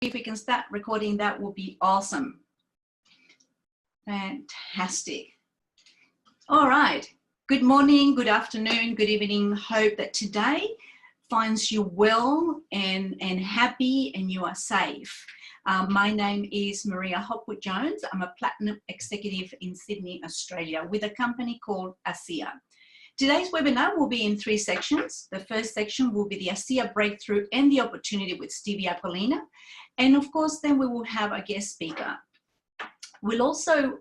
if we can start recording, that will be awesome. Fantastic. All right. Good morning, good afternoon, good evening. Hope that today finds you well and happy and you are safe. My name is Maria Hopwood-Jones. I'm a Platinum Executive in Sydney, Australia, with a company called ASEA. Today's webinar will be in 3 sections. The first section will be the ASEA Breakthrough and the Opportunity with Stevie Aquilina. And of course, then we will have a guest speaker. We'll also,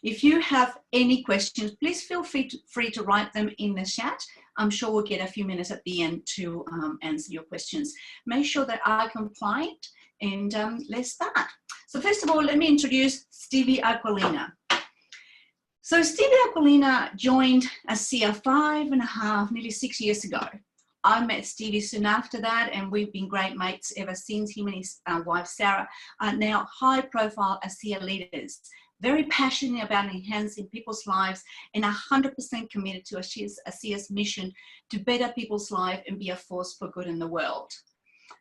if you have any questions, please feel free to write them in the chat. I'm sure we'll get a few minutes at the end to answer your questions. Make sure that are compliant and let's start. So first of all, let me introduce Stevie Aquilina. So Stevie Aquilina joined ASEA 5.5, nearly 6 years ago. I met Stevie soon after that, and we've been great mates ever since. Him and his wife, Sarah, are now high-profile ASEA leaders, very passionate about enhancing people's lives and 100% committed to ASEA's mission to better people's lives and be a force for good in the world.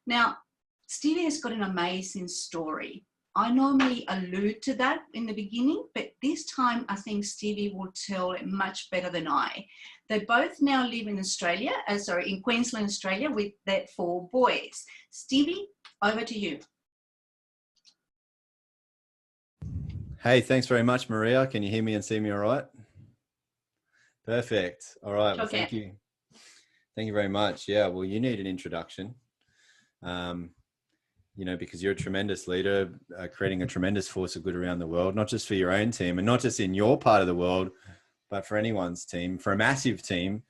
Now, Stevie has got an amazing story. I normally allude to that in the beginning, but this time I think Stevie will tell it much better than I. They both now live in Australia, in Queensland, Australia, with their 4 boys. Stevie, over to you. Hey, thanks very much, Maria. Can you hear me and see me all right? Perfect. All right. Well, thank you. Thank you very much. Yeah, well, you need an introduction. You know, because you're a tremendous leader, creating a tremendous force of good around the world, not just for your own team and not just in your part of the world, but for anyone's team, for a massive team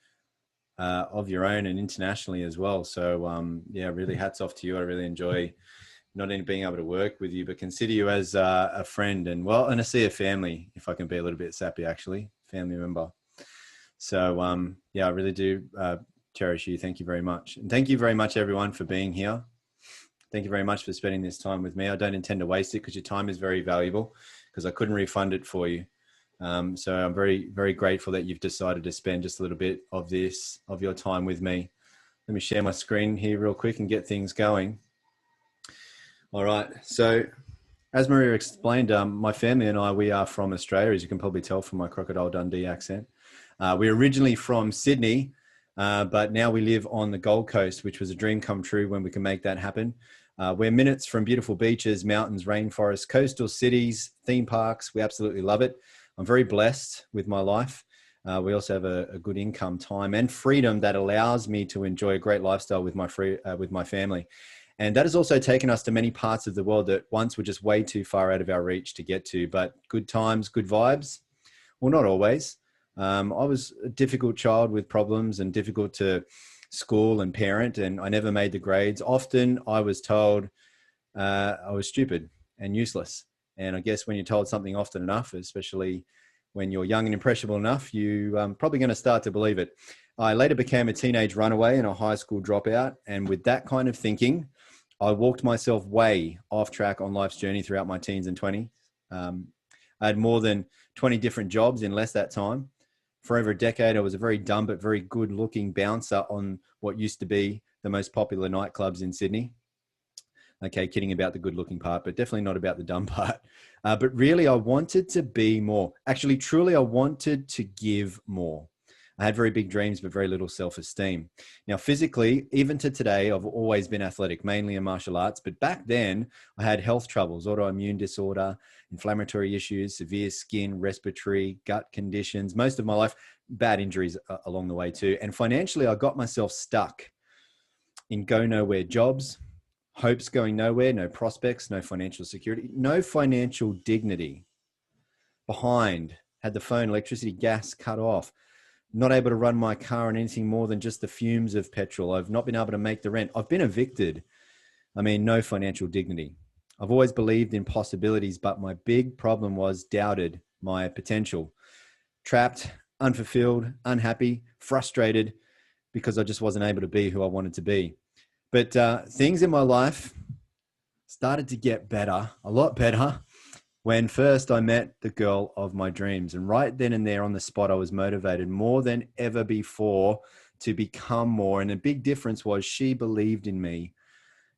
of your own and internationally as well. So yeah, really hats off to you. I really enjoy not only being able to work with you, but consider you as a friend and an ASEA family, if I can be a little bit sappy, actually, family member. So yeah, I really do cherish you. Thank you very much. And thank you very much, everyone, for being here. Thank you very much for spending this time with me. I don't intend to waste it because your time is very valuable, because I couldn't refund it for you. So I'm very, very grateful that you've decided to spend just a little bit of your time with me. Let me share my screen here real quick and get things going. All right. So as Maria explained, my family and I, we are from Australia, as you can probably tell from my Crocodile Dundee accent. We're originally from Sydney, but now we live on the Gold Coast, which was a dream come true when we can make that happen. We're minutes from beautiful beaches, mountains, rainforests, coastal cities, theme parks. We absolutely love it. I'm very blessed with my life. We also have a good income, time and freedom that allows me to enjoy a great lifestyle with my family. And that has also taken us to many parts of the world that once were just way too far out of our reach to get to. But good times, good vibes. Well, not always. I was a difficult child with problems and difficult to school and parent, and I never made the grades. Often I was told I was stupid and useless. And I guess when you're told something often enough, especially when you're young and impressionable enough, you're probably going to start to believe it. I later became a teenage runaway and a high school dropout. And with that kind of thinking, I walked myself way off track on life's journey throughout my teens and 20s. I had more than 20 different jobs in less that time. For over a decade, I was a very dumb but very good-looking bouncer on what used to be the most popular nightclubs in Sydney. Okay, kidding about the good-looking part, but definitely not about the dumb part. But really, I wanted to be more. Actually, truly, I wanted to give more. I had very big dreams, but very little self-esteem. Now, physically, even to today, I've always been athletic, mainly in martial arts. But back then, I had health troubles, autoimmune disorder, inflammatory issues, severe skin, respiratory, gut conditions. Most of my life, bad injuries along the way too. And financially, I got myself stuck in go-nowhere jobs, hopes going nowhere, no prospects, no financial security, no financial dignity. Behind, had the phone, electricity, gas cut off. Not able to run my car on anything more than just the fumes of petrol. I've not been able to make the rent. I've been evicted. I mean, no financial dignity. I've always believed in possibilities, but my big problem was doubted my potential. Trapped, unfulfilled, unhappy, frustrated because I just wasn't able to be who I wanted to be. But things in my life started to get better, a lot better, when first I met the girl of my dreams. And right then and there on the spot, I was motivated more than ever before to become more. And the big difference was she believed in me.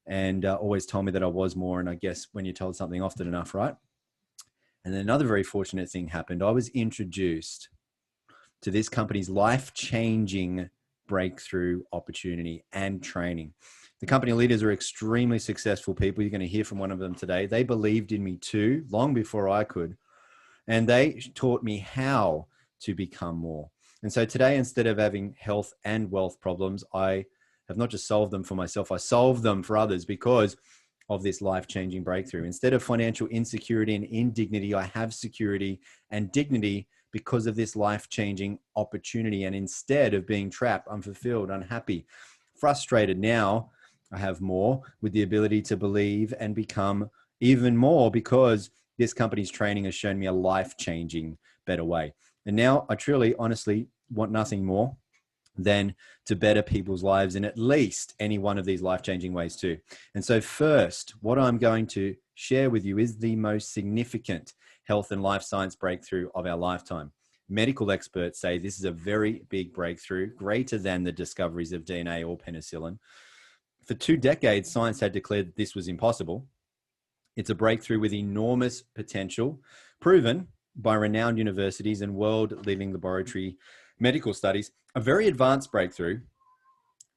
and always told me that I was more. And I guess when you're told something often enough, right? And then another very fortunate thing happened. I was introduced to this company's life-changing breakthrough opportunity and training. The company leaders are extremely successful people. You're going to hear from one of them today. They believed in me too, long before I could. And they taught me how to become more. And so today, instead of having health and wealth problems, I have not just solved them for myself, I solve them for others because of this life-changing breakthrough. Instead of financial insecurity and indignity, I have security and dignity because of this life-changing opportunity. And instead of being trapped, unfulfilled, unhappy, frustrated, now I have more, with the ability to believe and become even more, because this company's training has shown me a life-changing better way. And now I truly, honestly want nothing more than to better people's lives in at least any one of these life-changing ways too. And so first, what I'm going to share with you is the most significant health and life science breakthrough of our lifetime. Medical experts say this is a very big breakthrough, greater than the discoveries of DNA or penicillin. For 2 decades, science had declared that this was impossible. It's a breakthrough with enormous potential, proven by renowned universities and world-leading laboratory medical studies, a very advanced breakthrough,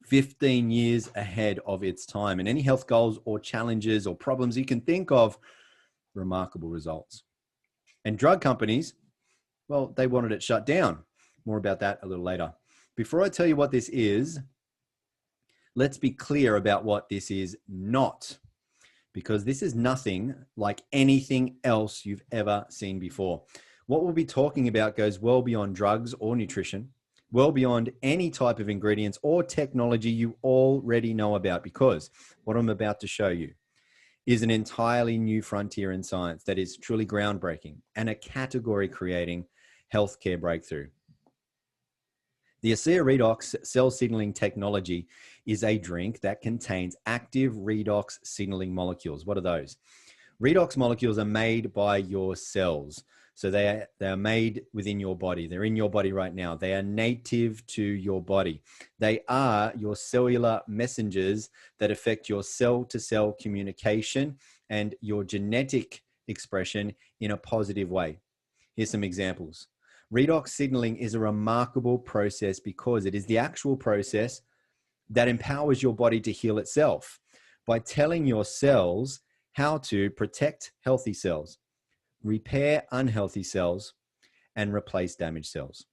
15 years ahead of its time. And any health goals or challenges or problems you can think of, remarkable results. And drug companies, well, they wanted it shut down. More about that a little later. Before I tell you what this is, let's be clear about what this is not, because this is nothing like anything else you've ever seen before. What we'll be talking about goes well beyond drugs or nutrition, well beyond any type of ingredients or technology you already know about, because what I'm about to show you is an entirely new frontier in science that is truly groundbreaking and a category-creating healthcare breakthrough. The ASEA Redox cell signaling technology is a drink that contains active redox signaling molecules. What are those? Redox molecules are made by your cells. So they are made within your body. They're in your body right now. They are native to your body. They are your cellular messengers that affect your cell-to-cell communication and your genetic expression in a positive way. Here's some examples. Redox signaling is a remarkable process because it is the actual process that empowers your body to heal itself by telling your cells how to protect healthy cells, repair unhealthy cells, and replace damaged cells.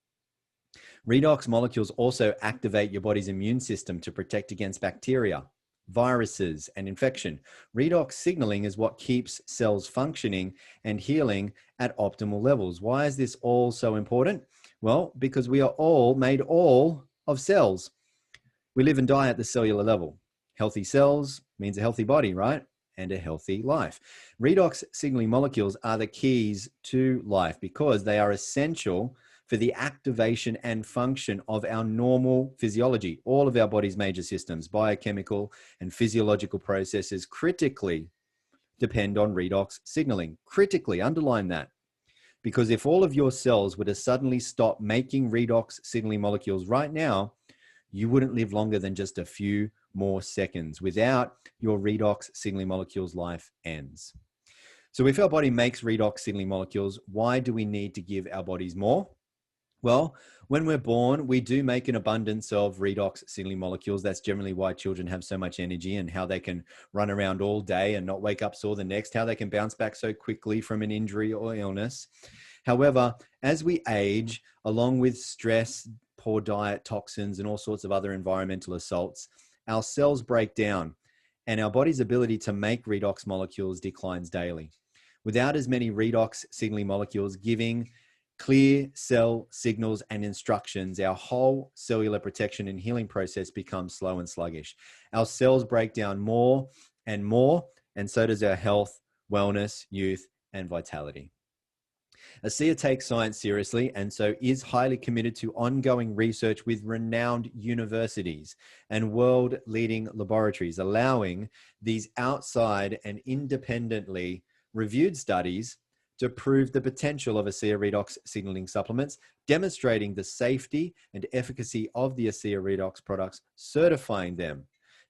Redox molecules also activate your body's immune system to protect against bacteria, viruses, and infection. Redox signaling is what keeps cells functioning and healing at optimal levels. Why is this all so important? Well, because we are all made all of cells. We live and die at the cellular level. Healthy cells means a healthy body, right? And a healthy life. Redox signaling molecules are the keys to life because they are essential for the activation and function of our normal physiology. All of our body's major systems, biochemical and physiological processes critically depend on redox signaling. Critically, underline that. Because if all of your cells were to suddenly stop making redox signaling molecules right now, you wouldn't live longer than just a few more seconds. Without your redox signaling molecules, life ends. So if our body makes redox signaling molecules, why do we need to give our bodies more? Well, when we're born, we do make an abundance of redox signaling molecules. That's generally why children have so much energy and how they can run around all day and not wake up sore the next, how they can bounce back so quickly from an injury or illness. However, as we age, along with stress, poor diet, toxins, and all sorts of other environmental assaults, our cells break down and our body's ability to make redox molecules declines daily. Without as many redox signaling molecules giving clear cell signals and instructions, our whole cellular protection and healing process becomes slow and sluggish. Our cells break down more, and so does our health, wellness, youth, and vitality. ASEA takes science seriously and so is highly committed to ongoing research with renowned universities and world-leading laboratories, allowing these outside and independently reviewed studies to prove the potential of ASEA Redox signaling supplements, demonstrating the safety and efficacy of the ASEA Redox products, certifying them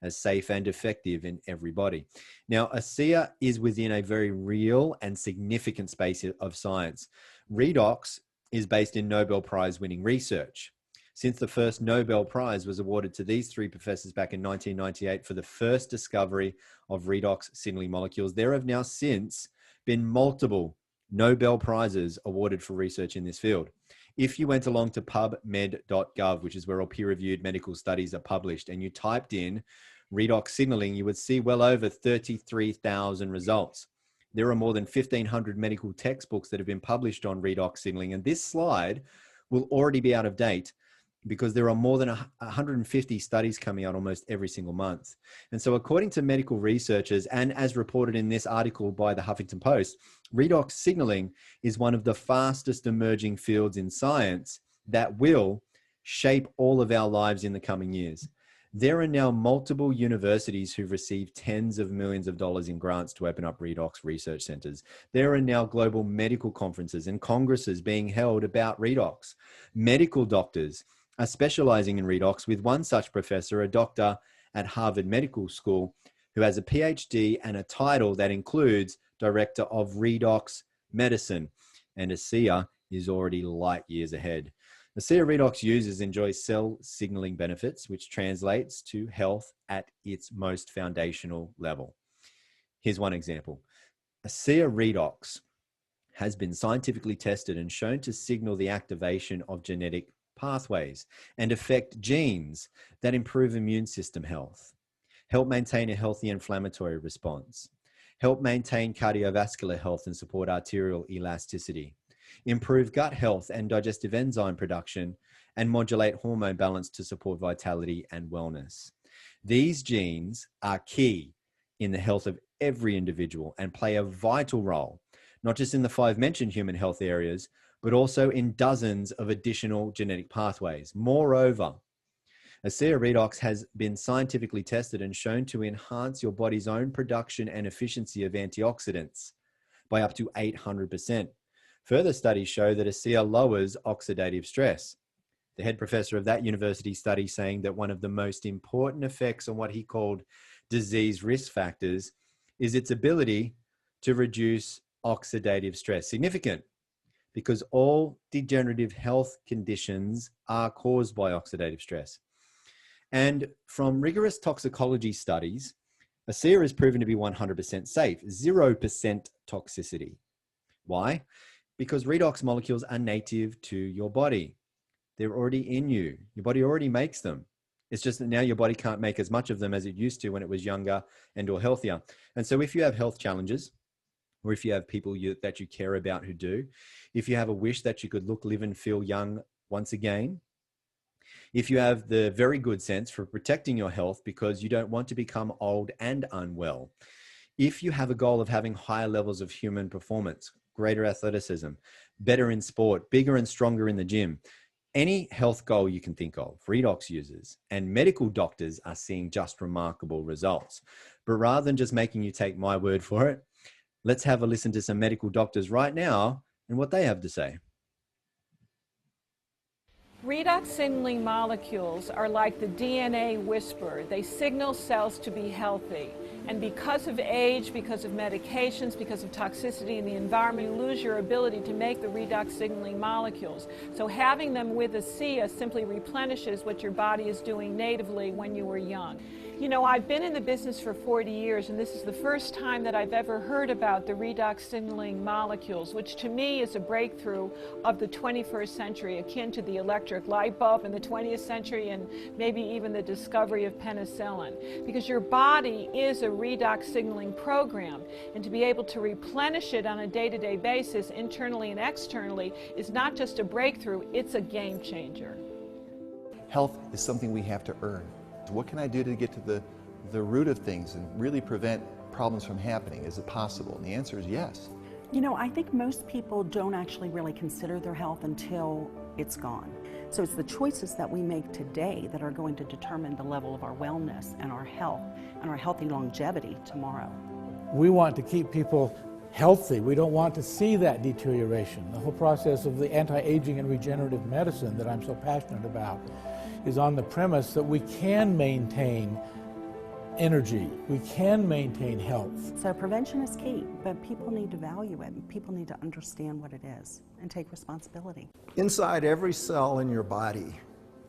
as safe and effective in everybody. Now, ASEA is within a very real and significant space of science. Redox is based in Nobel Prize winning research. Since the first Nobel Prize was awarded to these three professors back in 1998 for the first discovery of redox signaling molecules, there have now since been multiple Nobel Prizes awarded for research in this field. If you went along to pubmed.gov, which is where all peer-reviewed medical studies are published, and you typed in redox signaling, you would see well over 33,000 results. There are more than 1,500 medical textbooks that have been published on redox signaling, and this slide will already be out of date because there are more than 150 studies coming out almost every single month. And so according to medical researchers, and as reported in this article by the Huffington Post, redox signaling is one of the fastest emerging fields in science that will shape all of our lives in the coming years. There are now multiple universities who've received tens of millions of dollars in grants to open up redox research centers. There are now global medical conferences and congresses being held about redox. Medical doctors are specializing in redox, with one such professor, a doctor at Harvard Medical School, who has a PhD and a title that includes Director of Redox Medicine. And ASEA is already light years ahead. ASEA redox users enjoy cell signaling benefits, which translates to health at its most foundational level. Here's one example. ASEA redox has been scientifically tested and shown to signal the activation of genetic pathways and affect genes that improve immune system health, help maintain a healthy inflammatory response, help maintain cardiovascular health and support arterial elasticity, improve gut health and digestive enzyme production, and modulate hormone balance to support vitality and wellness. These genes are key in the health of every individual and play a vital role, not just in the 5 mentioned human health areas, but also in dozens of additional genetic pathways. Moreover, ASEA redox has been scientifically tested and shown to enhance your body's own production and efficiency of antioxidants by up to 800%. Further studies show that ASEA lowers oxidative stress. The head professor of that university study saying that one of the most important effects on what he called disease risk factors is its ability to reduce oxidative stress. Significant, because all degenerative health conditions are caused by oxidative stress. And from rigorous toxicology studies, ASEA is proven to be 100% safe, 0% toxicity. Why? Because redox molecules are native to your body. They're already in you. Your body already makes them. It's just that now your body can't make as much of them as it used to when it was younger and or healthier. And so if you have health challenges, or if you have people that you care about who do, if you have a wish that you could look, live, and feel young once again, if you have the very good sense for protecting your health because you don't want to become old and unwell, if you have a goal of having higher levels of human performance, greater athleticism, better in sport, bigger and stronger in the gym, any health goal you can think of, redox users and medical doctors are seeing just remarkable results. But rather than just making you take my word for it, let's have a listen to some medical doctors right now and what they have to say. Redox signaling molecules are like the DNA whisperer. They signal cells to be healthy. And because of age, because of medications, because of toxicity in the environment, you lose your ability to make the redox signaling molecules. So having them with ASEA simply replenishes what your body is doing natively when you were young. You know, I've been in the business for 40 years, and this is the first time that I've ever heard about the redox signaling molecules, which to me is a breakthrough of the 21st century, akin to the electric light bulb in the 20th century and maybe even the discovery of penicillin. Because your body is a redox signaling program, and to be able to replenish it on a day-to-day basis, internally and externally, is not just a breakthrough, it's a game changer. Health is something we have to earn. What can I do to get to the root of things and really prevent problems from happening? Is it possible? And the answer is yes. You know, I think most people don't actually really consider their health until it's gone. So it's the choices that we make today that are going to determine the level of our wellness and our health and our healthy longevity tomorrow. We want to keep people healthy. We don't want to see that deterioration. The whole process of the anti-aging and regenerative medicine that I'm so passionate about is on the premise that we can maintain energy. We can maintain health. So prevention is key, but people need to value it. People need to understand what it is and take responsibility. Inside every cell in your body,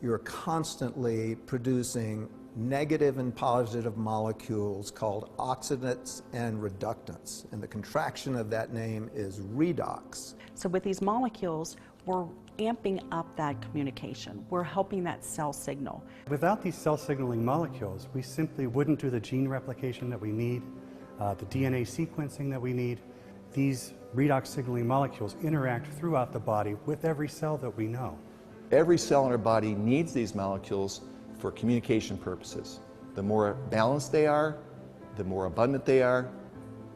you're constantly producing negative and positive molecules called oxidants and reductants. And the contraction of that name is redox. So with these molecules, we're amping up that communication. We're helping that cell signal. Without these cell signaling molecules, we simply wouldn't do the gene replication that we need, the DNA sequencing that we need. These redox signaling molecules interact throughout the body with every cell that we know. Every cell in our body needs these molecules for communication purposes. The more balanced they are, the more abundant they are,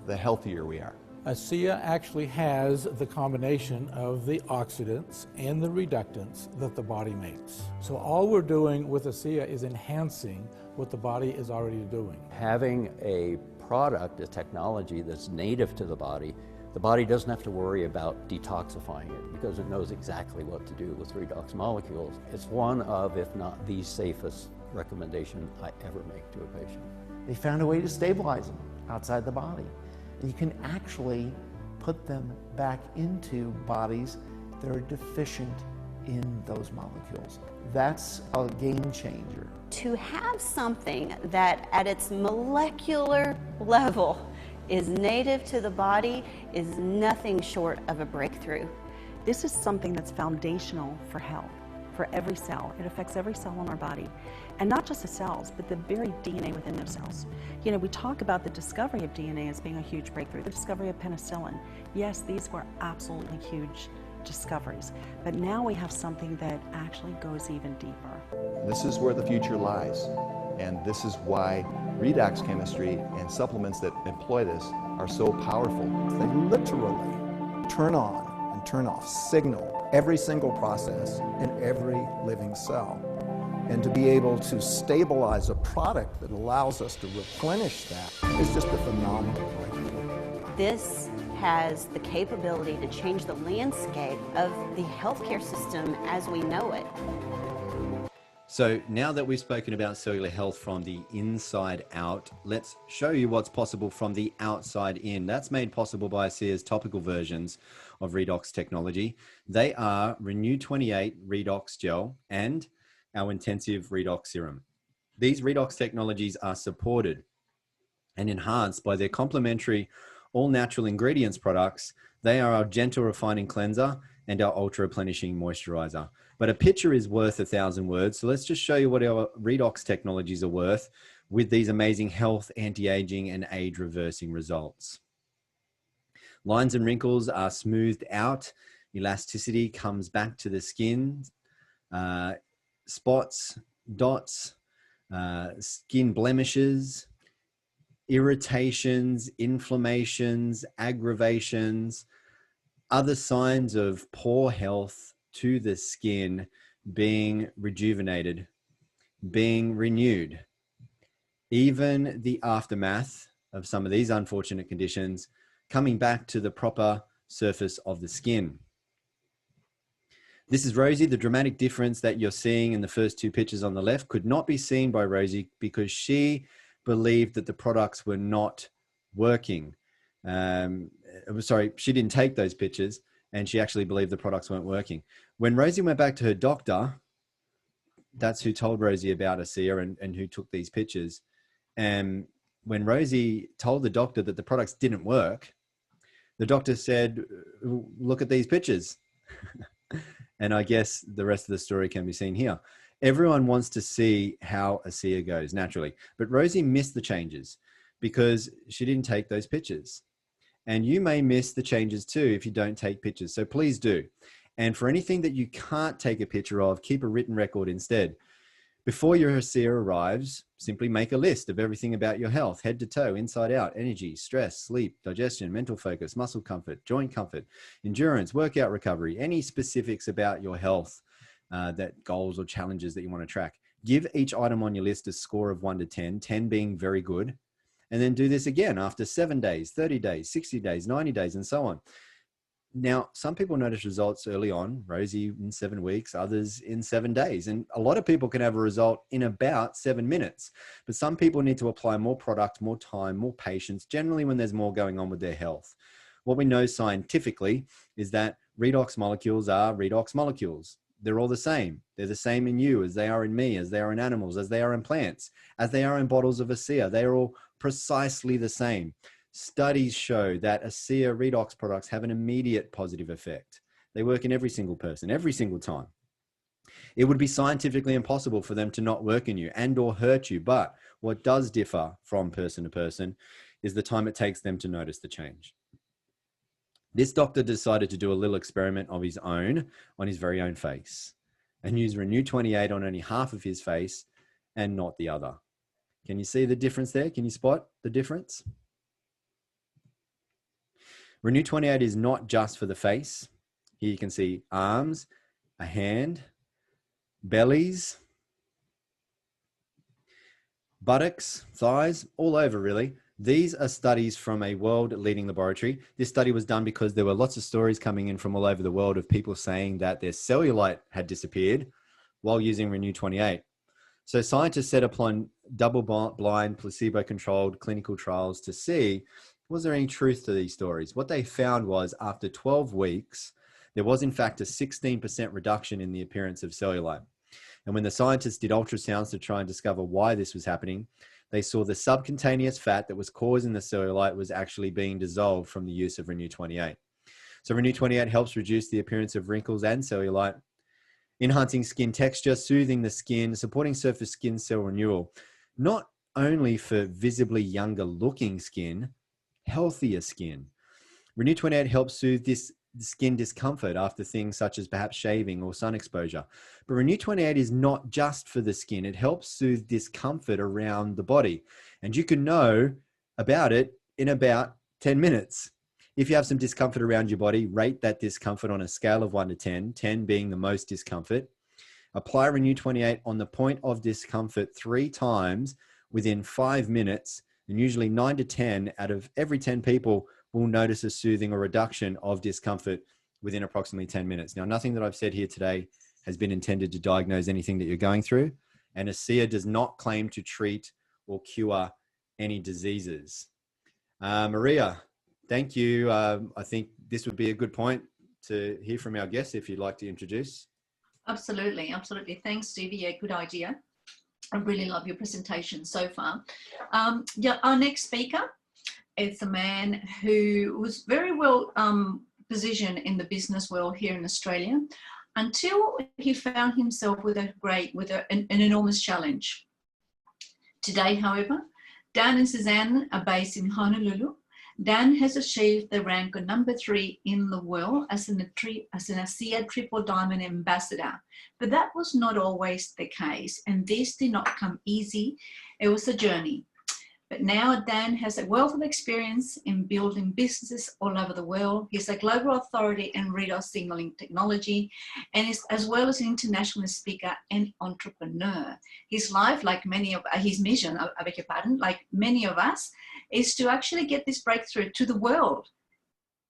the healthier we are. ASEA actually has the combination of the oxidants and the reductants that the body makes. So all we're doing with ASEA is enhancing what the body is already doing. Having a product, a technology that's native to the body doesn't have to worry about detoxifying it because it knows exactly what to do with redox molecules. It's one of, if not the safest recommendation I ever make to a patient. They found a way to stabilize them outside the body. And you can actually put them back into bodies that are deficient in those molecules. That's a game changer. To have something that at its molecular level is native to the body is nothing short of a breakthrough. This is something that's foundational for health, for every cell. It affects every cell in our body. And not just the cells, but the very DNA within those cells. You know, we talk about the discovery of DNA as being a huge breakthrough, the discovery of penicillin. Yes, these were absolutely huge discoveries, but now we have something that actually goes even deeper. This is where the future lies, and this is why redox chemistry and supplements that employ this are so powerful. They literally turn on and turn off, signal every single process in every living cell. And to be able to stabilize a product that allows us to replenish that is just a phenomenal breakthrough. This has the capability to change the landscape of the healthcare system as we know it. So now that we've spoken about cellular health from the inside out, let's show you what's possible from the outside in. That's made possible by ASEA's topical versions of Redox technology. They are Renew 28 Redox Gel and our intensive redox serum. These redox technologies are supported and enhanced by their complementary all natural ingredients products. They are our gentle refining cleanser and our ultra replenishing moisturizer. But a picture is worth 1,000 words. So let's just show you what our redox technologies are worth with these amazing health, anti-aging and age reversing results. Lines and wrinkles are smoothed out. Elasticity comes back to the skin. Spots, dots, skin blemishes, irritations, inflammations, aggravations, other signs of poor health to the skin being rejuvenated, being renewed. Even the aftermath of some of these unfortunate conditions coming back to the proper surface of the skin. This is Rosie. The dramatic difference that you're seeing in the first two pictures on the left could not be seen by Rosie because she believed that the products were not working. She didn't take those pictures and she actually believed the products weren't working. When Rosie went back to her doctor, that's who told Rosie about ASEA and who took these pictures. And when Rosie told the doctor that the products didn't work, the doctor said, look at these pictures. And I guess the rest of the story can be seen here. Everyone wants to see how ASEA goes naturally, but Rosie missed the changes because she didn't take those pictures. And you may miss the changes too if you don't take pictures. So please do. And for anything that you can't take a picture of, keep a written record instead. Before your ASEA arrives, simply make a list of everything about your health, head to toe, inside out, energy, stress, sleep, digestion, mental focus, muscle comfort, joint comfort, endurance, workout recovery, any specifics about your health, that goals or challenges that you want to track. Give each item on your list a score of 1 to 10, 10 being very good. And then do this again after 7 days, 30 days, 60 days, 90 days, and so on. Now, some people notice results early on, Rosie in 7 weeks, others in 7 days. And a lot of people can have a result in about 7 minutes. But some people need to apply more product, more time, more patience, generally when there's more going on with their health. What we know scientifically is that redox molecules are redox molecules. They're all the same. They're the same in you as they are in me, as they are in animals, as they are in plants, as they are in bottles of ASEA. They are all precisely the same. Studies show that ASEA redox products have an immediate positive effect. They work in every single person, every single time. It would be scientifically impossible for them to not work in you and or hurt you. But what does differ from person to person is the time it takes them to notice the change. This doctor decided to do a little experiment of his own on his very own face and use Renew 28 on only half of his face and not the other. Can you see the difference there? Can you spot the difference? Renew 28 is not just for the face. Here you can see arms, a hand, bellies, buttocks, thighs, all over really. These are studies from a world-leading laboratory. This study was done because there were lots of stories coming in from all over the world of people saying that their cellulite had disappeared while using Renew 28. So scientists set upon double-blind, placebo-controlled clinical trials to see, was there any truth to these stories? What they found was after 12 weeks, there was in fact a 16% reduction in the appearance of cellulite. And when the scientists did ultrasounds to try and discover why this was happening, they saw the subcutaneous fat that was causing the cellulite was actually being dissolved from the use of Renew 28. So Renew 28 helps reduce the appearance of wrinkles and cellulite, enhancing skin texture, soothing the skin, supporting surface skin cell renewal, not only for visibly younger looking skin, healthier skin. Renew 28 helps soothe this skin discomfort after things such as perhaps shaving or sun exposure. But Renew 28 is not just for the skin. It helps soothe discomfort around the body. And you can know about it in about 10 minutes. If you have some discomfort around your body, rate that discomfort on a scale of 1 to 10, 10 being the most discomfort. Apply Renew 28 on the point of discomfort 3 times within 5 minutes, and usually 9 to 10 out of every 10 people will notice a soothing or reduction of discomfort within approximately 10 minutes. Now, nothing that I've said here today has been intended to diagnose anything that you're going through, and ASEA does not claim to treat or cure any diseases. Maria, thank you. I think this would be a good point to hear from our guests if you'd like to introduce. Absolutely, absolutely. Thanks, Stevie. Yeah, good idea. I really love your presentation so far. Yeah, our next speaker is a man who was very well positioned in the business world here in Australia until he found himself with an enormous challenge. Today, however, Dan and Suzanne are based in Honolulu. Dan has achieved the rank of #3 in the world as an ASEA Triple Diamond Ambassador. But that was not always the case, and this did not come easy. It was a journey. But now Dan has a wealth of experience in building businesses all over the world. He's a global authority in redox signaling technology, and is as well as an international speaker and entrepreneur. His life, like many of his mission, I beg your pardon, like many of us, is to actually get this breakthrough to the world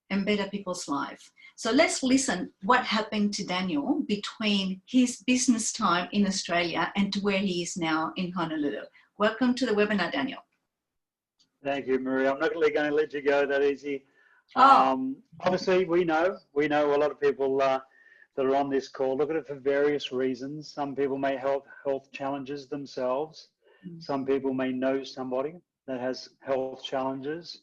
and better people's life. So let's listen what happened to Daniel between his business time in Australia and to where he is now in Honolulu. Welcome to the webinar, Daniel. Thank you, Maria. I'm not really going to let you go that easy. Oh. Obviously, we know a lot of people that are on this call look at it for various reasons. Some people may have health challenges themselves. Some people may know somebody that has health challenges.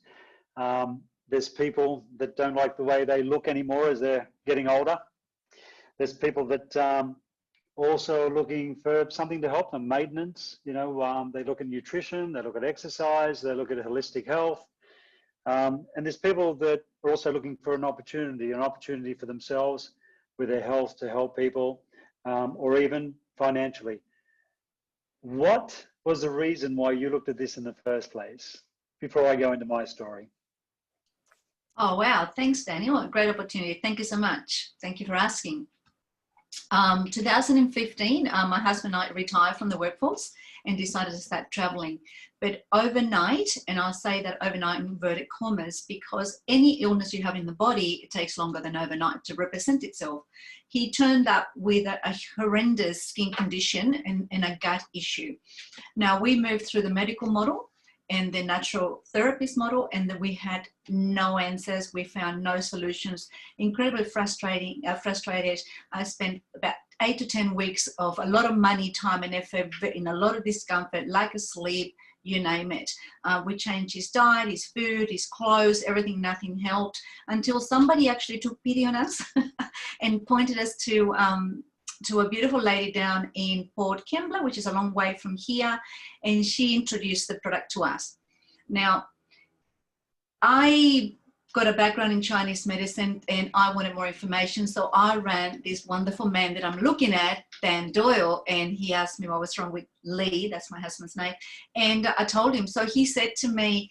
There's people that don't like the way they look anymore as they're getting older. There's people that also looking for something to help them, maintenance. You know, they look at nutrition, they look at exercise, they look at holistic health. And there's people that are also looking for an opportunity for themselves with their health to help people, or even financially. What was the reason why you looked at this in the first place, before I go into my story? Oh, wow. Thanks, Daniel. A great opportunity. Thank you so much. Thank you for asking. 2015, my husband and I retired from the workforce and decided to start traveling. But overnight, and I'll say that overnight in inverted commas, because any illness you have in the body, it takes longer than overnight to represent itself. He turned up with a horrendous skin condition and a gut issue. Now, we moved through the medical model and the natural therapist model, and then we had no answers. We found no solutions. Incredibly frustrated. I spent about 8 to 10 weeks of a lot of money, time, and effort in a lot of discomfort, lack of sleep, you name it. We changed his diet, his food, his clothes, everything, nothing helped, until somebody actually took pity on us and pointed us to a beautiful lady down in Port Kembla, which is a long way from here, and she introduced the product to us. Now, I got a background in Chinese medicine and I wanted more information, so I ran this wonderful man that I'm looking at, Dan Doyle, and he asked me what was wrong with Lee, that's my husband's name, and I told him. So he said to me,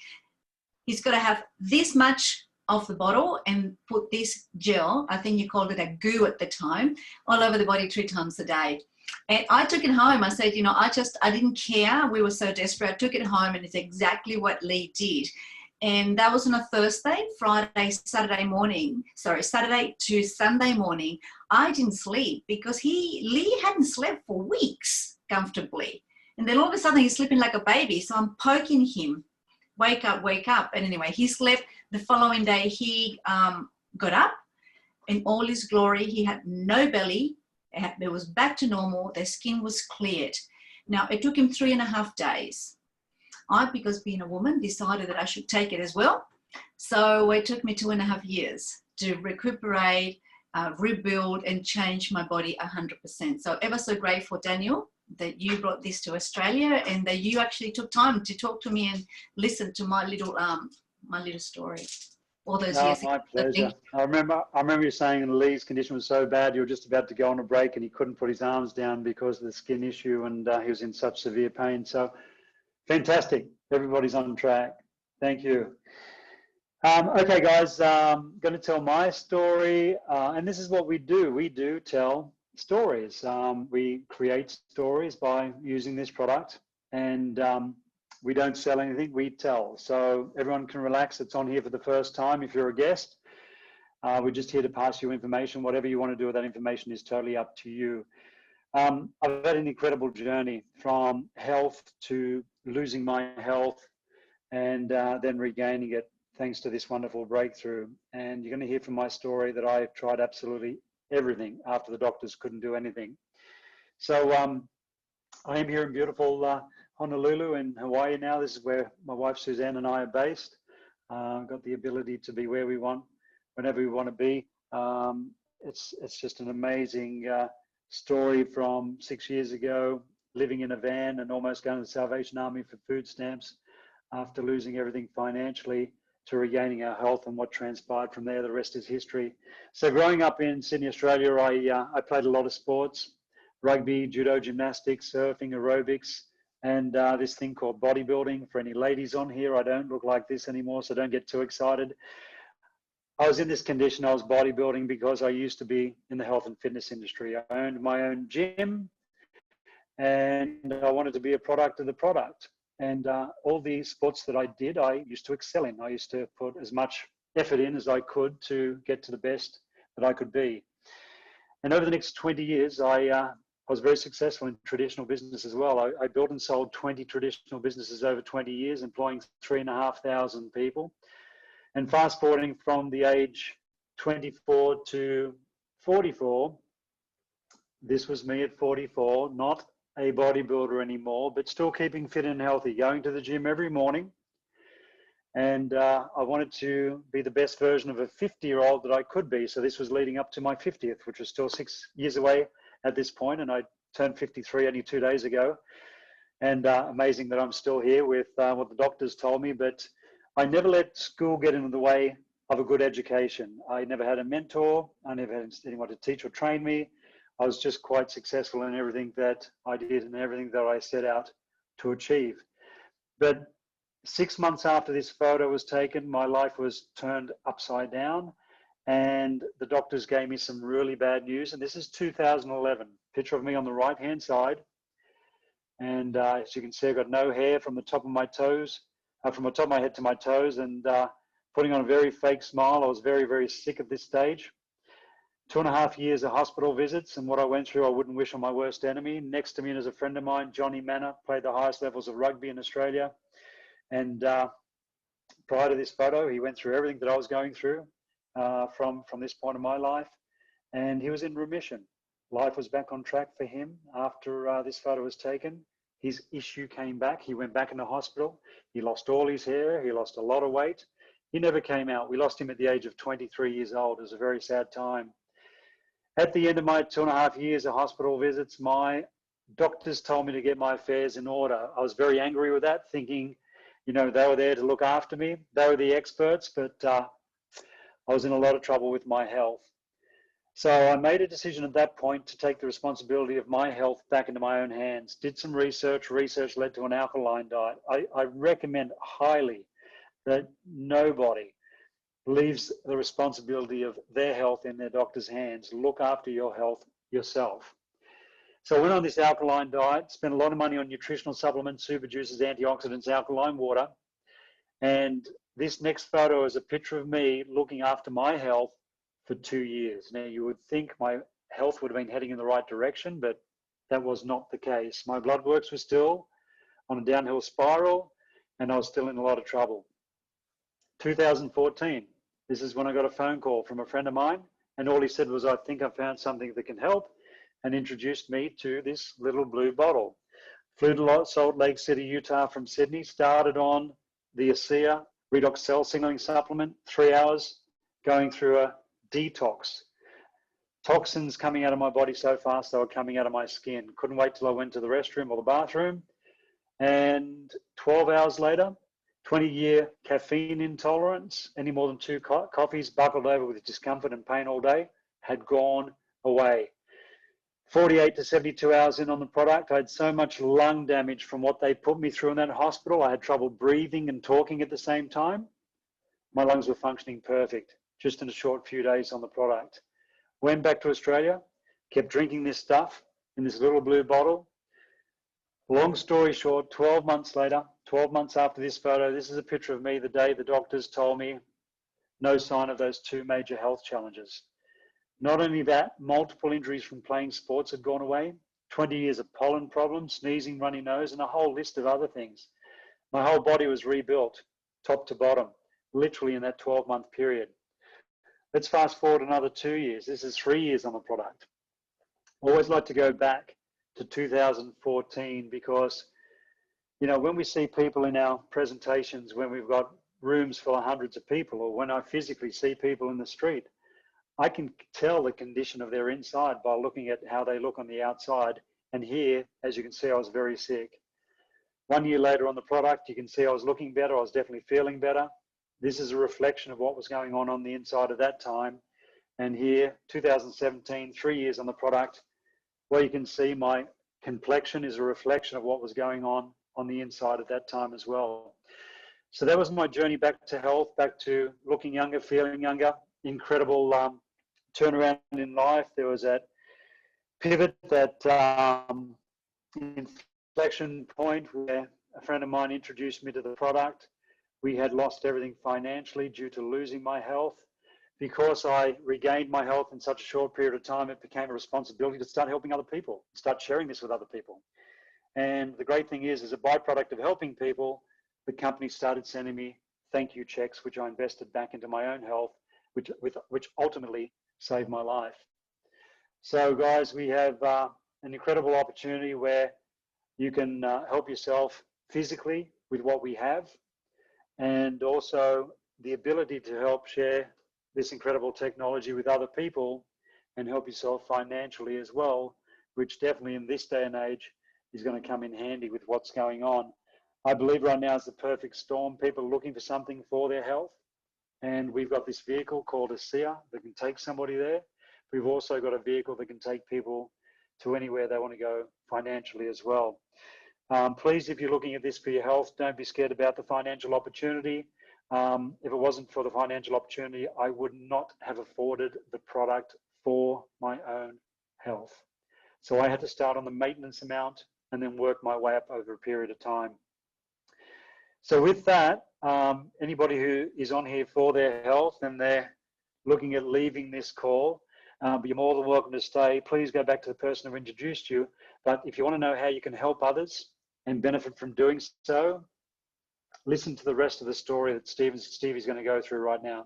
he's got to have this much of the bottle and put this gel, I think you called it a goo at the time, all over the body 3 times a day. And I took it home. I said, you know, I didn't care. We were so desperate. I took it home, and it's exactly what Lee did. And that was on a Thursday, Saturday to Sunday morning. I didn't sleep because Lee hadn't slept for weeks comfortably. And then all of a sudden he's sleeping like a baby. So I'm poking him, wake up, wake up. And anyway, he slept. The following day he got up in all his glory. He had no belly. It was back to normal. The skin was cleared. Now, it took him 3.5 days. Because being a woman, decided that I should take it as well. So it took me 2.5 years to recuperate, rebuild, and change my body 100%. So ever so grateful, Daniel, that you brought this to Australia and that you actually took time to talk to me and listen to my little story. All those years. My pleasure. I remember you saying Lee's condition was so bad you were just about to go on a break and he couldn't put his arms down because of the skin issue, and he was in such severe pain. So fantastic. Everybody's on track. Thank you. Okay, guys, I'm going to tell my story. And this is what we do. We do tell stories. We create stories by using this product. And we don't sell anything, we tell. So everyone can relax. It's on here for the first time if you're a guest. We're just here to pass you information. Whatever you want to do with that information is totally up to you. I've had an incredible journey from health to losing my health and then regaining it thanks to this wonderful breakthrough. And you're going to hear from my story that I tried absolutely everything after the doctors couldn't do anything. So I am here in beautiful Honolulu in Hawaii now. This is where my wife Suzanne and I are based. Got the ability to be where we want, whenever we want to be. It's just an amazing story from 6 years ago, living in a van and almost going to the Salvation Army for food stamps after losing everything financially to regaining our health, and what transpired from there. The rest is history. So growing up in Sydney, Australia, I played a lot of sports: rugby, judo, gymnastics, surfing, aerobics, and this thing called bodybuilding. For any ladies on here, I don't look like this anymore, so don't get too excited. I was in this condition. I was bodybuilding because I used to be in the health and fitness industry. I owned my own gym and I wanted to be a product of the product. And all the sports that I did, I used to excel in. I used to put as much effort in as I could to get to the best that I could be. And over the next 20 years, I was very successful in traditional business as well. I built and sold 20 traditional businesses over 20 years, employing 3,500 people. And fast forwarding from the age 24 to 44, this was me at 44, not a bodybuilder anymore, but still keeping fit and healthy, going to the gym every morning. And I wanted to be the best version of a 50-year-old that I could be. So this was leading up to my 50th, which was still 6 years away at this point. And I turned 53 only 2 days ago. And amazing that I'm still here with what the doctors told me. But I never let school get in the way of a good education. I never had a mentor. I never had anyone to teach or train me. I was just quite successful in everything that I did and everything that I set out to achieve. But 6 months after this photo was taken, my life was turned upside down. and the doctors gave me some really bad news. And this is 2011. Picture of me on the right-hand side. And as you can see, I've got no hair from the top of my toes, from the top of my head to my toes, and putting on a very fake smile. I was very, very sick at this stage. 2.5 years of hospital visits, and what I went through, I wouldn't wish on my worst enemy. Next to me is a friend of mine, Johnny Manor, played the highest levels of rugby in Australia. And prior to this photo, he went through everything that I was going through from this point of my life, and he was in remission. Life was back on track for him after this photo was taken. His issue came back. He went back in the hospital. He lost all his hair. He lost a lot of weight. He never came out. We lost him at the age of 23 years old. It was a very sad time. At the end of my 2.5 years of hospital visits, my doctors told me to get my affairs in order. I was very angry with that, thinking, you know, they were there to look after me. They were the experts, but I was in a lot of trouble with my health. So I made a decision at that point to take the responsibility of my health back into my own hands. Did some research. Research led to an alkaline diet. I recommend highly that nobody leaves the responsibility of their health in their doctor's hands. Look after your health yourself. So I went on this alkaline diet, spent a lot of money on nutritional supplements, super juices, antioxidants, alkaline water. And this next photo is a picture of me looking after my health for 2 years. Now, you would think my health would have been heading in the right direction, but that was not the case. My blood works were still on a downhill spiral, and I was still in a lot of trouble. 2014, this is when I got a phone call from a friend of mine, and all he said was, I think I found something that can help, and introduced me to this little blue bottle. Flew to Salt Lake City, Utah from Sydney, started on the ASEA Redox cell signaling supplement, 3 hours going through a detox. Toxins coming out of my body so fast they were coming out of my skin. Couldn't wait till I went to the restroom or the bathroom. And 12 hours later, 20-year caffeine intolerance, any more than 2 coffees, buckled over with discomfort and pain all day, had gone away. 48 to 72 hours in on the product, I had so much lung damage from what they put me through in that hospital. I had trouble breathing and talking at the same time. My lungs were functioning perfect, just in a short few days on the product. Went back to Australia, kept drinking this stuff in this little blue bottle. Long story short, 12 months later, 12 months after this photo, this is a picture of me the day the doctors told me no sign of those 2 major health challenges. Not only that, multiple injuries from playing sports had gone away, 20 years of pollen problems, sneezing, runny nose, and a whole list of other things. My whole body was rebuilt, top to bottom, literally in that 12-month period. Let's fast forward another 2 years. This is 3 years on the product. I always like to go back to 2014 because, you know, when we see people in our presentations, when we've got rooms full of hundreds of people, or when I physically see people in the street, I can tell the condition of their inside by looking at how they look on the outside. And here, as you can see, I was very sick. 1 year later on the product, you can see I was looking better. I was definitely feeling better. This is a reflection of what was going on the inside at that time. And here, 2017, 3 years on the product, well, you can see my complexion is a reflection of what was going on the inside at that time as well. So that was my journey back to health, back to looking younger, feeling younger. Incredible turnaround in life. There was that pivot, that inflection point where a friend of mine introduced me to the product. We had lost everything financially due to losing my health. Because I regained my health in such a short period of time, it became a responsibility to start helping other people, start sharing this with other people. And the great thing is, as a byproduct of helping people, the company started sending me thank you checks, which I invested back into my own health, which ultimately saved my life. So guys, we have an incredible opportunity where you can help yourself physically with what we have, and also the ability to help share this incredible technology with other people and help yourself financially as well, which definitely in this day and age is going to come in handy with what's going on. I believe right now is the perfect storm. People are looking for something for their health. And we've got this vehicle called ASEA that can take somebody there. We've also got a vehicle that can take people to anywhere they want to go financially as well. Please, if you're looking at this for your health, don't be scared about the financial opportunity. If it wasn't for the financial opportunity, I would not have afforded the product for my own health. So I had to start on the maintenance amount and then work my way up over a period of time. So with that, anybody who is on here for their health and they're looking at leaving this call, but you're more than welcome to stay. Please go back to the person who introduced you. But if you want to know how you can help others and benefit from doing so, listen to the rest of the story that Stevie's going to go through right now.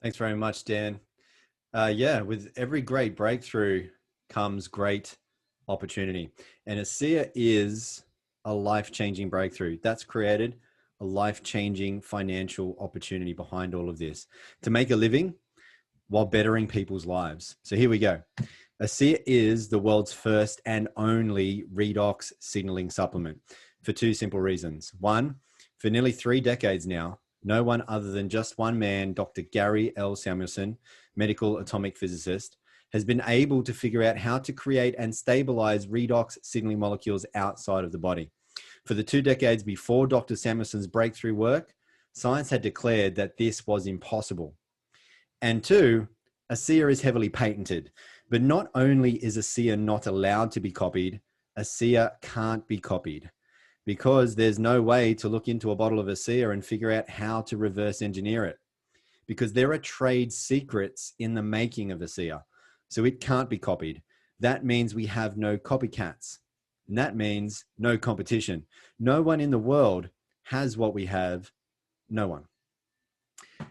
Thanks very much, Dan. Yeah, with every great breakthrough comes great opportunity. And ASEA is a life-changing breakthrough. That's created a life-changing financial opportunity behind all of this to make a living while bettering people's lives. So here we go. ASEA is the world's first and only redox signaling supplement for two simple reasons. One, for nearly 3 decades now, no one other than just one man, Dr. Gary L. Samuelson, medical atomic physicist, has been able to figure out how to create and stabilize redox signaling molecules outside of the body. For the 2 decades before Dr. Samuelson's breakthrough work, science had declared that this was impossible. And two, ASEA is heavily patented. But not only is ASEA not allowed to be copied, ASEA can't be copied, because there's no way to look into a bottle of ASEA and figure out how to reverse engineer it, because there are trade secrets in the making of ASEA. So it can't be copied. That means we have no copycats. And that means no competition. No one in the world has what we have. No one.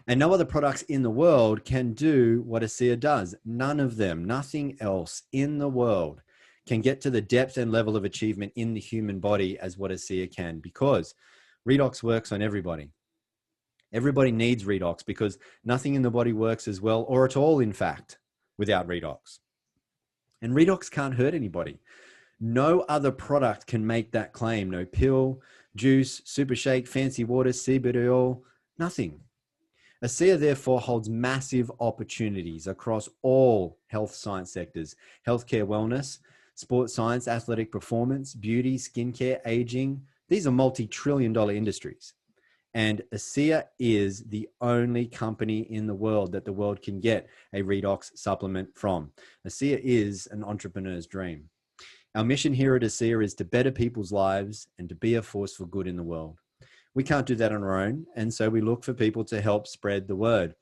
And no other products in the world can do what ASEA does. None of them, nothing else in the world can get to the depth and level of achievement in the human body as what ASEA can, because redox works on everybody. Everybody needs redox because nothing in the body works as well or at all, in fact, without redox. And redox can't hurt anybody. No other product can make that claim. No pill, juice, super shake, fancy water, CBD oil, nothing. ASEA therefore holds massive opportunities across all health science sectors: healthcare, wellness, sports science, athletic performance, beauty, skincare, aging. These are multi-trillion-dollar industries. And ASEA is the only company in the world that the world can get a redox supplement from. ASEA is an entrepreneur's dream. Our mission here at ASEA is to better people's lives and to be a force for good in the world. We can't do that on our own, and so we look for people to help spread the word.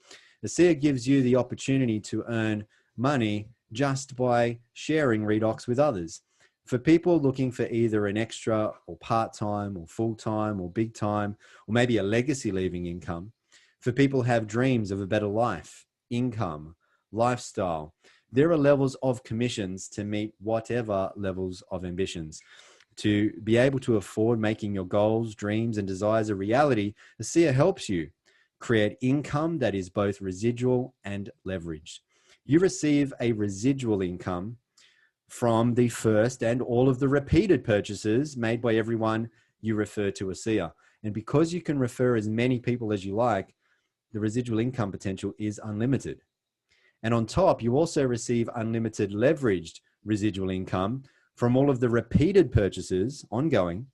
ASEA gives you the opportunity to earn money just by sharing redox with others. For people looking for either an extra or part-time or full-time or big time, or maybe a legacy leaving income, for people who have dreams of a better life, income, lifestyle, there are levels of commissions to meet whatever levels of ambitions. To be able to afford making your goals, dreams, and desires a reality, ASEA helps you create income that is both residual and leveraged. You receive a residual income from the first and all of the repeated purchases made by everyone you refer to ASEA. And because you can refer as many people as you like, the residual income potential is unlimited. And on top, you also receive unlimited leveraged residual income from all of the repeated purchases, ongoing,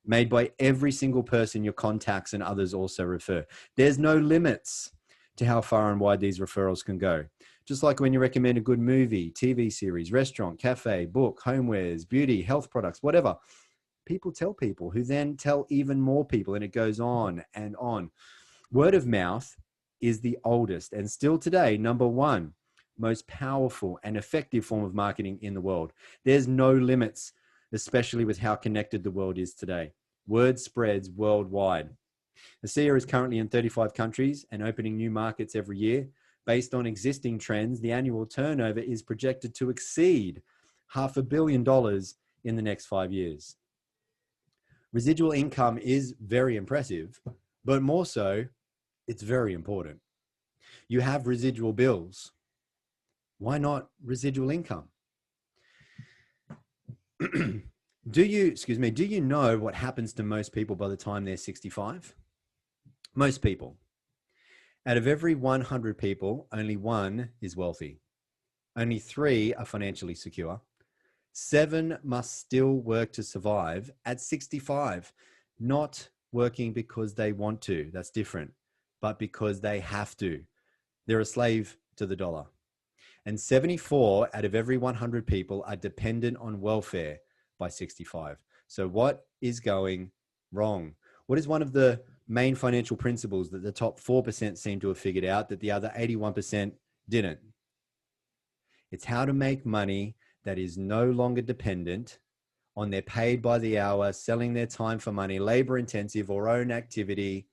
made by every single person your contacts and others also refer. There's no limits to how far and wide these referrals can go. Just like when you recommend a good movie, TV series, restaurant, cafe, book, homewares, beauty, health products, whatever, people tell people who then tell even more people, and it goes on and on. Word of mouth is the oldest and still today #1 most powerful and effective form of marketing in the world. There's no limits, especially with how connected the world is today. Word spreads worldwide. ASEA is currently in 35 countries and opening new markets every year. Based on existing trends, the annual turnover is projected to exceed $500 million in the next 5 years. Residual income is very impressive, but more so, it's very important. You have residual bills. Why not residual income? Do you know what happens to most people by the time they're 65? Most people. Out of every 100 people, only 1 is wealthy. Only 3 are financially secure. 7 must still work to survive at 65. Not working because they want to. That's different. But because they have to. They're a slave to the dollar. And 74 out of every 100 people are dependent on welfare by 65. So what is going wrong? What is one of the main financial principles that the top 4% seem to have figured out that the other 81% didn't? It's how to make money that is no longer dependent on their paid by the hour, selling their time for money, labor intensive or own activity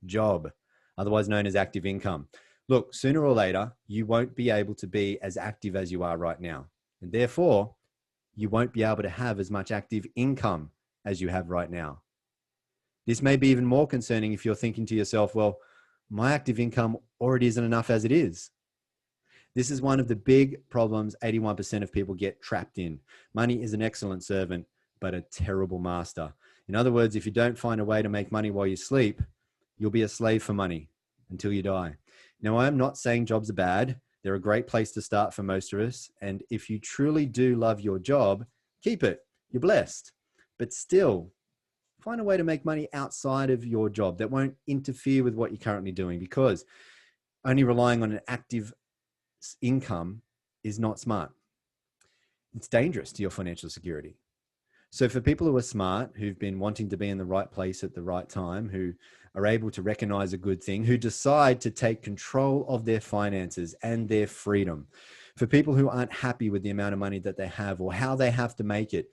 job, otherwise known as active income. Look, sooner or later, you won't be able to be as active as you are right now. And therefore, you won't be able to have as much active income as you have right now. This may be even more concerning if you're thinking to yourself, well, my active income already isn't enough as it is. This is one of the big problems 81% of people get trapped in. Money is an excellent servant, but a terrible master. In other words, if you don't find a way to make money while you sleep, you'll be a slave for money until you die. Now, I'm not saying jobs are bad. They're a great place to start for most of us. And if you truly do love your job, keep it. You're blessed. But still, find a way to make money outside of your job that won't interfere with what you're currently doing, because only relying on an active income is not smart. It's dangerous to your financial security. So for people who are smart, who've been wanting to be in the right place at the right time, who are able to recognize a good thing, who decide to take control of their finances and their freedom, for people who aren't happy with the amount of money that they have or how they have to make it,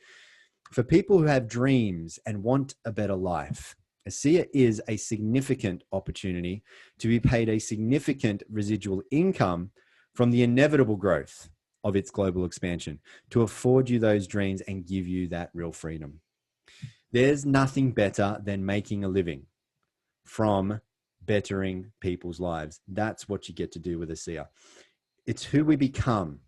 for people who have dreams and want a better life, ASEA is a significant opportunity to be paid a significant residual income from the inevitable growth of its global expansion to afford you those dreams and give you that real freedom. There's nothing better than making a living from bettering people's lives. That's what you get to do with ASEA. It's who we become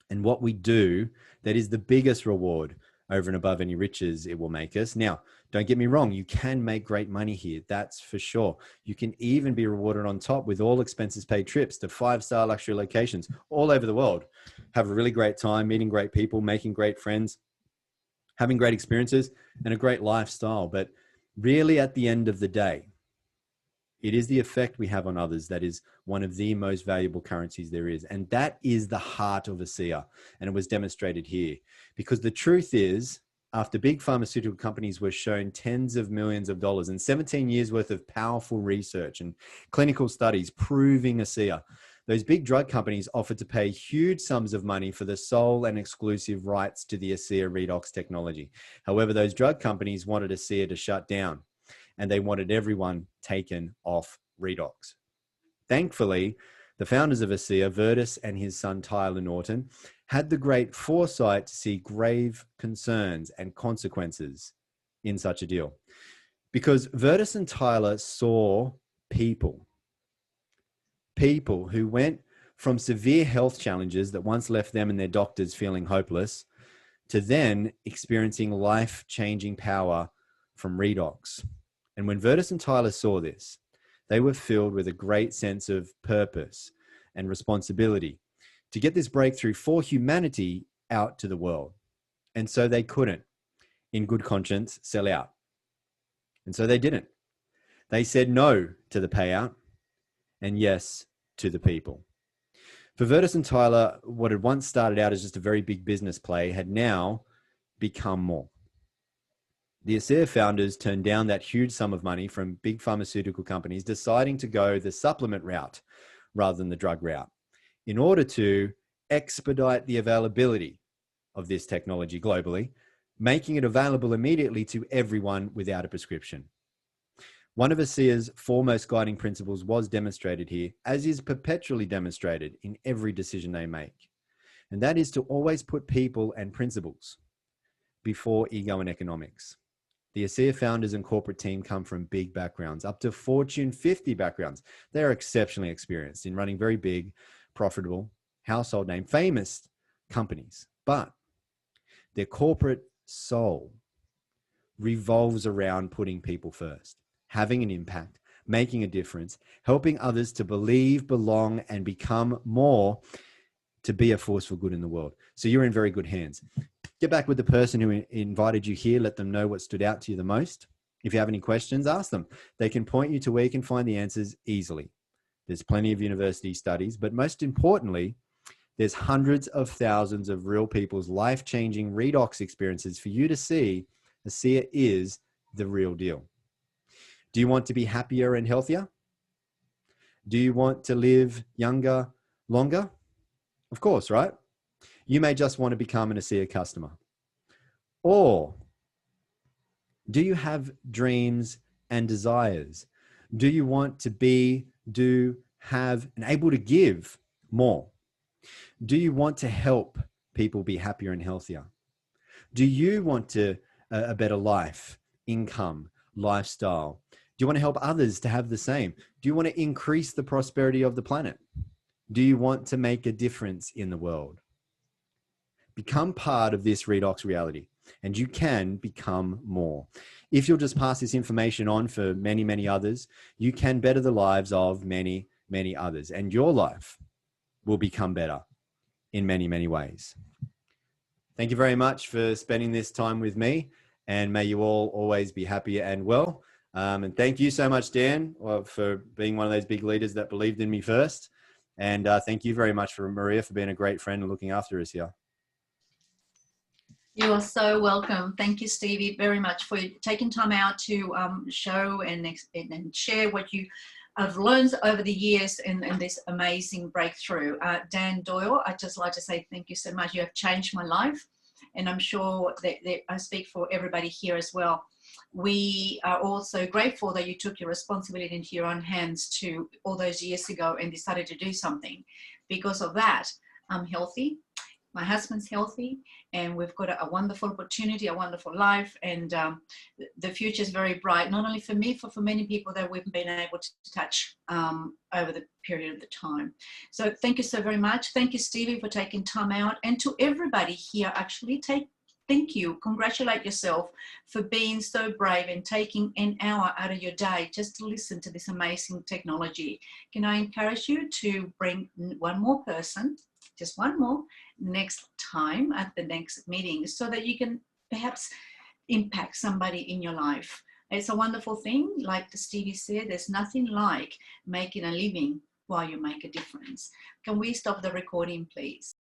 and what we do that is the biggest reward over and above any riches it will make us. Now, don't get me wrong, you can make great money here, that's for sure. You can even be rewarded on top with all expenses paid trips to 5-star luxury locations all over the world. Have a really great time, meeting great people, making great friends, having great experiences, and a great lifestyle. But really, at the end of the day, it is the effect we have on others that is one of the most valuable currencies there is. And that is the heart of ASEA. And it was demonstrated here. Because the truth is, after big pharmaceutical companies were shown tens of millions of dollars and 17 years worth of powerful research and clinical studies proving ASEA, those big drug companies offered to pay huge sums of money for the sole and exclusive rights to the ASEA Redox technology. However, those drug companies wanted ASEA to shut down, and they wanted everyone taken off Redox. Thankfully, the founders of ASEA, Virtus and his son Tyler Norton, had the great foresight to see grave concerns and consequences in such a deal. Because Virtus and Tyler saw people who went from severe health challenges that once left them and their doctors feeling hopeless to then experiencing life-changing power from Redox. And when Virtus and Tyler saw this, they were filled with a great sense of purpose and responsibility to get this breakthrough for humanity out to the world. And so they couldn't, in good conscience, sell out. And so they didn't. They said no to the payout and yes to the people. For Virtus and Tyler, what had once started out as just a very big business play had now become more. The ASEA founders turned down that huge sum of money from big pharmaceutical companies, deciding to go the supplement route rather than the drug route in order to expedite the availability of this technology globally, making it available immediately to everyone without a prescription. One of ASEA's foremost guiding principles was demonstrated here, as is perpetually demonstrated in every decision they make. And that is to always put people and principles before ego and economics. The ASEA founders and corporate team come from big backgrounds, up to Fortune 50 backgrounds. They are exceptionally experienced in running very big, profitable, household name, famous companies. But their corporate soul revolves around putting people first, having an impact, making a difference, helping others to believe, belong, and become more, to be a force for good in the world. So you're in very good hands. Get back with the person who invited you here. Let them know what stood out to you the most. If you have any questions, ask them. They can point you to where you can find the answers easily. There's plenty of university studies, but most importantly, there's hundreds of thousands of real people's life-changing redox experiences for you to see ASEA is the real deal. Do you want to be happier and healthier? Do you want to live younger, longer? Of course, right? You may just want to become an ASEA customer. Or do you have dreams and desires? Do you want to be, do, have, and able to give more? Do you want to help people be happier and healthier? Do you want a better life, income, lifestyle? Do you want to help others to have the same? Do you want to increase the prosperity of the planet? Do you want to make a difference in the world? Become part of this redox reality, and you can become more. If you'll just pass this information on for many, many others, you can better the lives of many, many others, and your life will become better in many, many ways. Thank you very much for spending this time with me, and may you all always be happy and well. And thank you so much, Dan, for being one of those big leaders that believed in me first. And thank you very much for Maria for being a great friend and looking after us here. You are so welcome. Thank you, Stevie, very much for taking time out to show and share what you have learned over the years in this amazing breakthrough. Dan Doyle, I'd just like to say thank you so much. You have changed my life, and I'm sure that I speak for everybody here as well. We are also grateful that you took your responsibility into your own hands to all those years ago and decided to do something. Because of that, I'm healthy. My husband's healthy, and we've got a wonderful opportunity, a wonderful life, and the future is very bright, not only for me, for many people that we've been able to touch over the period of the time. So thank you so very much. Thank you, Stevie, for taking time out, and to everybody here, actually, thank you. Congratulate yourself for being so brave and taking an hour out of your day just to listen to this amazing technology. Can I encourage you to bring one more person, just one more, next time at the next meeting, so that you can perhaps impact somebody in your life. It's a wonderful thing. Like Stevie said, there's nothing like making a living while you make a difference. Can we stop the recording, please?